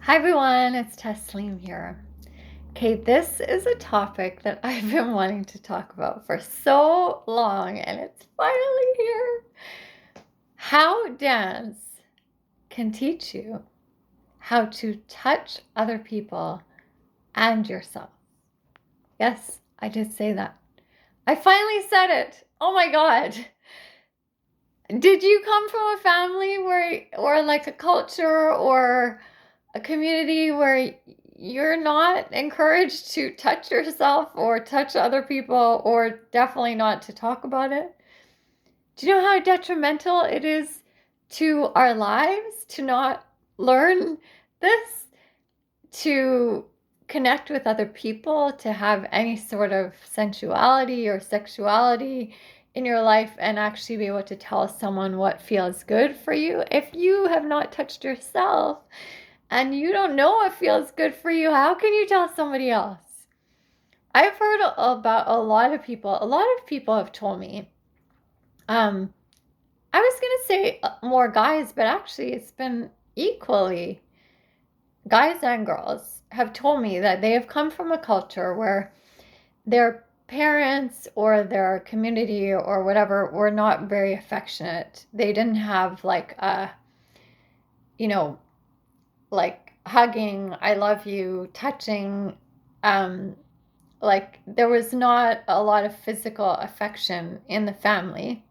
Hi everyone, it's Tasleem here. Okay, this is a topic that I've been wanting to talk about for so long, and it's finally here. How dance can teach you how to touch other people and yourself. Yes, I did say that. I finally said it. Oh my God. Did you come from a family or like a culture or a community where you're not encouraged to touch yourself or touch other people, or definitely not to talk about it? Do you know how detrimental it is to our lives to not learn this, to connect with other people, to have any sort of sensuality or sexuality in your life and actually be able to tell someone what feels good for you? If you have not touched yourself and you don't know what feels good for you, how can you tell somebody else? I've heard about a lot of people. A lot of people have told me, I was going to say more guys, but actually it's been equally guys and girls have told me that they have come from a culture where their parents or their community or whatever were not very affectionate. They didn't have like a, you know, like hugging, I love you, touching, um, like there was not a lot of physical affection in the family.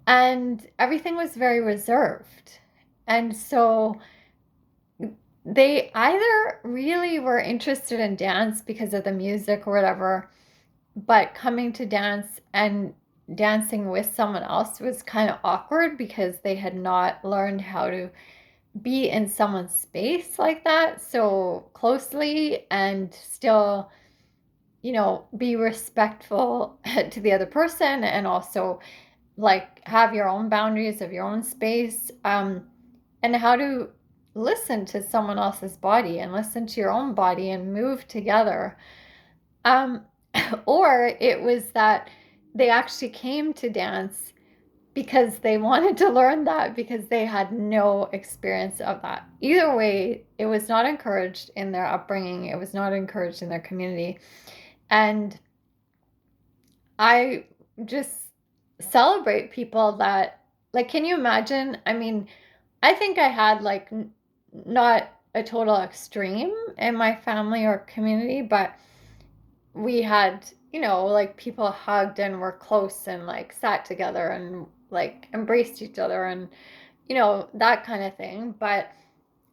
And everything was very reserved. And so they either really were interested in dance because of the music or whatever, but coming to dance and dancing with someone else was kind of awkward because they had not learned how to be in someone's space like that so closely and still, be respectful to the other person and also like have your own boundaries of your own space, and how to listen to someone else's body and listen to your own body and move together. um, or it was that they actually came to dance because they wanted to learn that because they had no experience of that. Either way, it was not encouraged in their upbringing, it was not encouraged in their community. And I just celebrate people that, like, can you imagine? I mean, I think I had like not a total extreme in my family or community, but we had, like people hugged and were close and like sat together and like embraced each other and, that kind of thing. But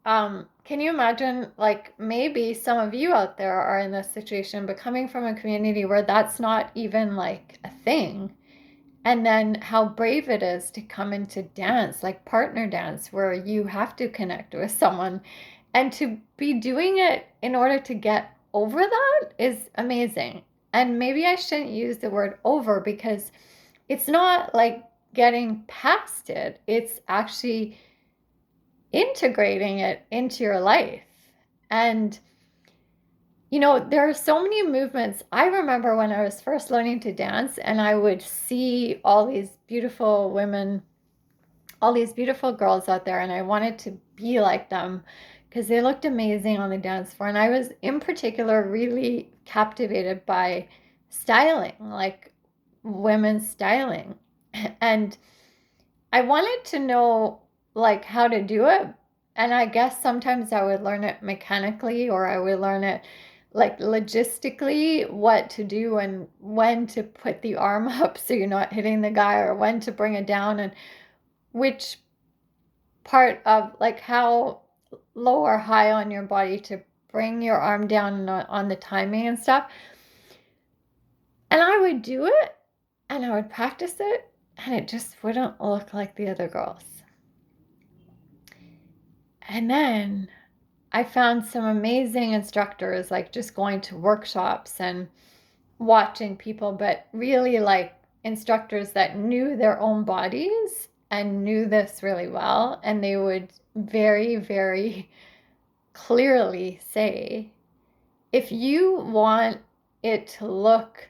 can you imagine, like, maybe some of you out there are in this situation, but coming from a community where that's not even like a thing? And then how brave it is to come into dance, like partner dance, where you have to connect with someone and to be doing it in order to get over that is amazing. And maybe I shouldn't use the word over because it's not like getting past it, it's actually integrating it into your life. And there are so many movements. I remember when I was first learning to dance and I would see all these beautiful women, all these beautiful girls out there, and I wanted to be like them because they looked amazing on the dance floor. And I was in particular really captivated by styling, like women's styling. And I wanted to know like how to do it. And I guess sometimes I would learn it mechanically or I would learn it like logistically what to do and when to put the arm up so you're not hitting the guy or when to bring it down and which part of like how low or high on your body to bring your arm down on the timing and stuff. And I would do it and I would practice it and it just wouldn't look like the other girls. And then I found some amazing instructors, like just going to workshops and watching people, but really like instructors that knew their own bodies and knew this really well. And they would very, very clearly say, if you want it to look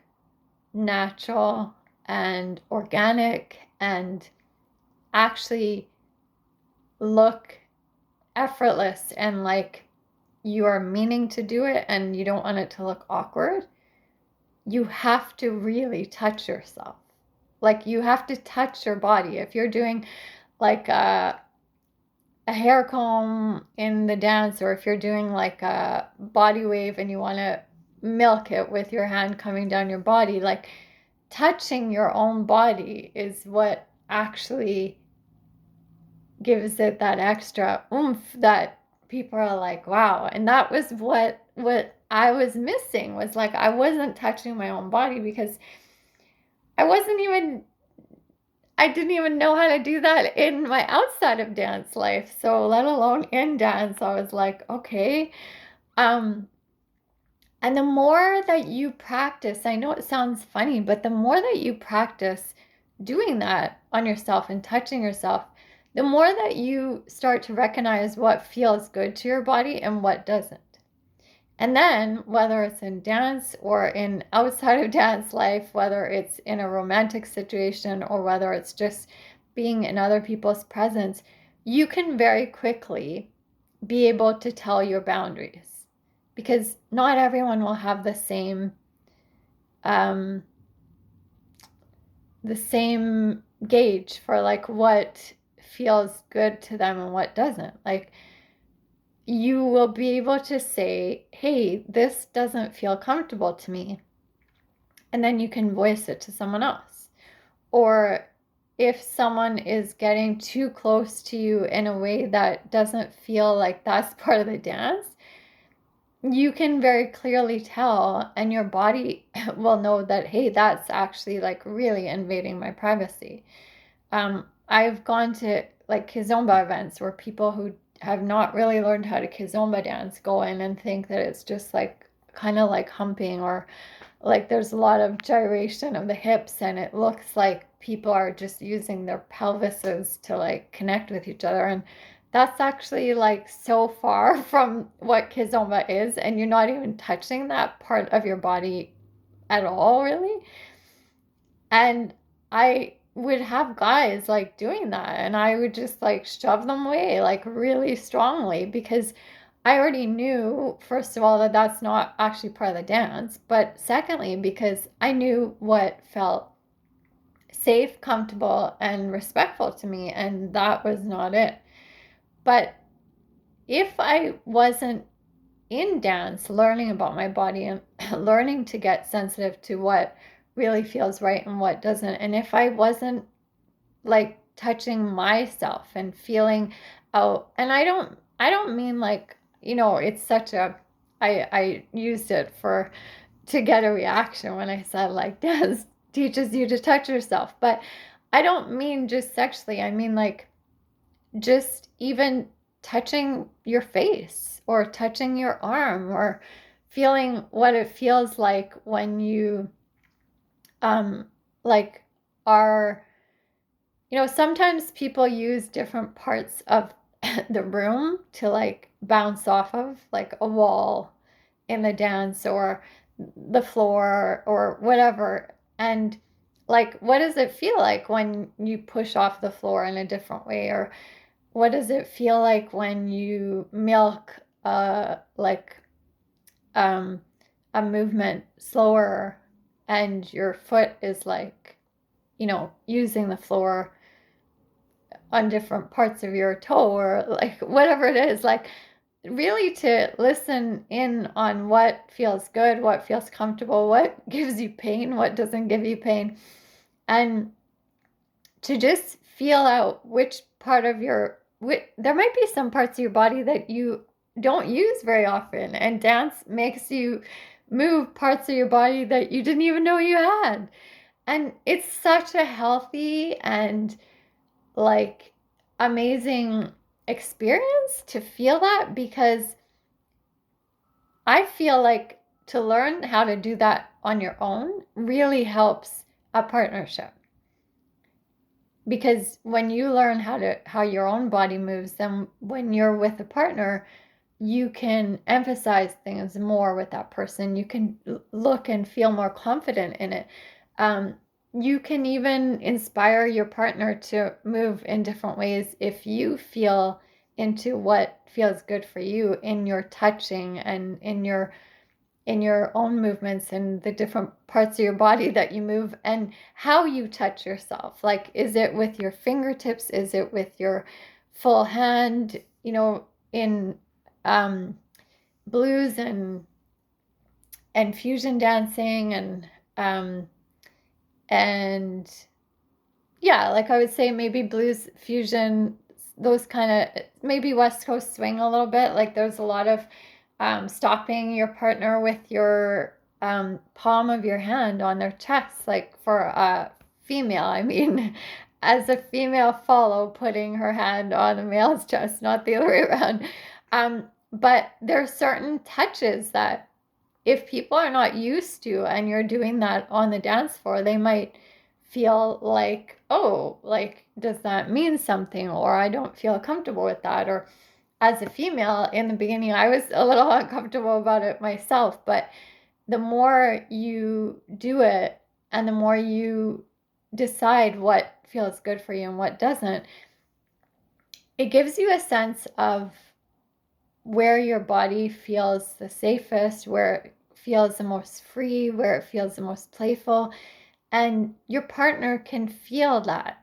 natural and organic and actually look effortless and like you are meaning to do it and you don't want it to look awkward, you have to really touch yourself. Like you have to touch your body. If you're doing like a hair comb in the dance, or if you're doing like a body wave and you want to milk it with your hand coming down your body, like touching your own body is what actually gives it that extra oomph that people are like, wow. And that was what I was missing, was like I wasn't touching my own body because I wasn't even I didn't even know how to do that in my outside of dance life. So let alone in dance, I was like, okay. Um, and the more that you practice, I know it sounds funny, but the more that you practice doing that on yourself and touching yourself, the more that you start to recognize what feels good to your body and what doesn't. And then, whether it's in dance or in outside of dance life, whether it's in a romantic situation or whether it's just being in other people's presence, you can very quickly be able to tell your boundaries, because not everyone will have um, the same gauge for like what feels good to them and what doesn't. Like you will be able to say, hey, this doesn't feel comfortable to me. And then you can voice it to someone else. Or if someone is getting too close to you in a way that doesn't feel like that's part of the dance, you can very clearly tell, and your body will know that, hey, that's actually like really invading my privacy. I've gone to like kizomba events where people who have not really learned how to kizomba dance go in and think that it's just like kind of like humping, or like there's a lot of gyration of the hips and it looks like people are just using their pelvises to like connect with each other. And that's actually like so far from what kizomba is, and you're not even touching that part of your body at all, really. And I would have guys like doing that, and I would just like shove them away like really strongly, because I already knew, first of all, that that's not actually part of the dance, but secondly, because I knew what felt safe, comfortable, and respectful to me, and that was not it. But if I wasn't in dance learning about my body and learning to get sensitive to what really feels right and what doesn't, and if I wasn't like touching myself and feeling out, and I don't mean like, it's such a, I used it for to get a reaction when I said like dance teaches you to touch yourself, but I don't mean just sexually. I mean like just even touching your face or touching your arm, or feeling what it feels like when you like are, sometimes people use different parts of the room to like bounce off of, like a wall in the dance or the floor or whatever. And like, what does it feel like when you push off the floor in a different way? Or what does it feel like when you milk like um, a movement slower and your foot is like, using the floor on different parts of your toe, or like whatever it is, like really to listen in on what feels good, what feels comfortable, what gives you pain, what doesn't give you pain, and to just feel out which part of there might be some parts of your body that you don't use very often, and dance makes you move parts of your body that you didn't even know you had. And it's such a healthy and like amazing experience to feel that, because I feel like to learn how to do that on your own really helps a partnership. Because when you learn how your own body moves, then when you're with a partner, you can emphasize things more with that person. You can look and feel more confident in it. You can even inspire your partner to move in different ways if you feel into what feels good for you in your touching and in your own movements and the different parts of your body that you move and how you touch yourself. Like, is it with your fingertips? Is it with your full hand? You know, in blues and fusion dancing um, and yeah, like I would say maybe blues fusion, those kind of maybe West Coast swing a little bit. Like there's a lot of stopping your partner with your palm of your hand on their chest, like for a female. I mean, as a female, follow putting her hand on a male's chest, not the other way around. But there are certain touches that if people are not used to and you're doing that on the dance floor, they might feel like, oh, like, does that mean something? Or I don't feel comfortable with that. Or as a female, in the beginning, I was a little uncomfortable about it myself. But the more you do it and the more you decide what feels good for you and what doesn't, it gives you a sense of where your body feels the safest, where it feels the most free, where it feels the most playful. And your partner can feel that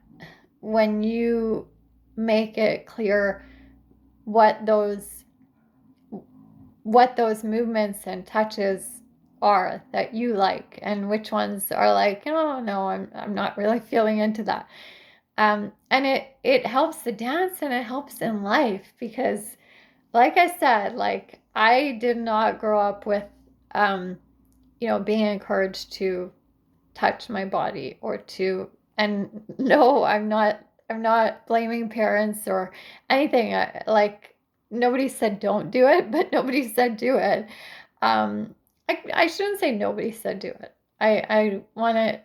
when you make it clear what those movements and touches are that you like and which ones are like, oh no, I'm not really feeling into that. And it helps the dance and it helps in life because like I said, like I did not grow up with being encouraged to touch my body or to, and no, I'm not blaming parents or anything. Like nobody said don't do it, but nobody said do it. um I shouldn't say nobody said do it. I want to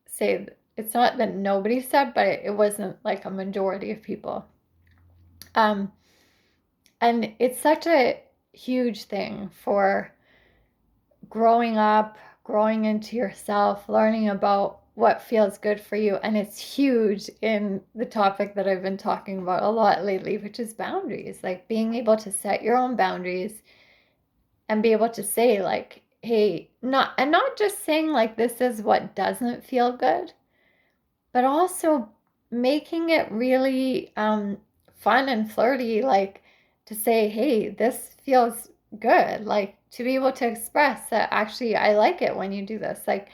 say it's not that nobody said, but it wasn't like a majority of people. um and it's such a huge thing for growing up, growing into yourself, learning about what feels good for you. And it's huge in the topic that I've been talking about a lot lately, which is boundaries, like being able to set your own boundaries and be able to say, like, hey, not just saying, like, this is what doesn't feel good, but also making it really fun and flirty, like to say, hey, this feels good, like to be able to express that actually I like it when you do this. Like,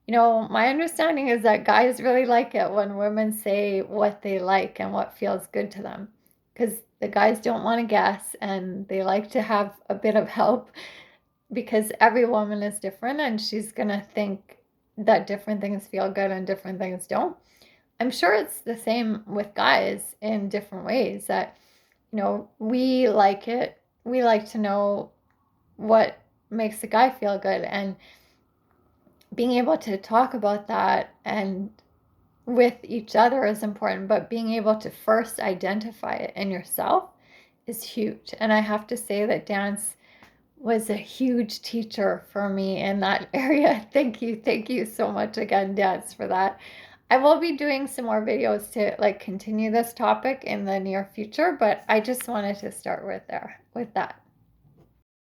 my understanding is that guys really like it when women say what they like and what feels good to them because the guys don't want to guess and they like to have a bit of help because every woman is different and she's going to think that different things feel good and different things don't. I'm sure it's the same with guys in different ways that, we like it. We like to know what makes a guy feel good, and being able to talk about that and with each other is important, but being able to first identify it in yourself is huge. And I have to say that dance was a huge teacher for me in that area. Thank you so much again, Dance, for that. I will be doing some more videos to like continue this topic in the near future, but I just wanted to start with that.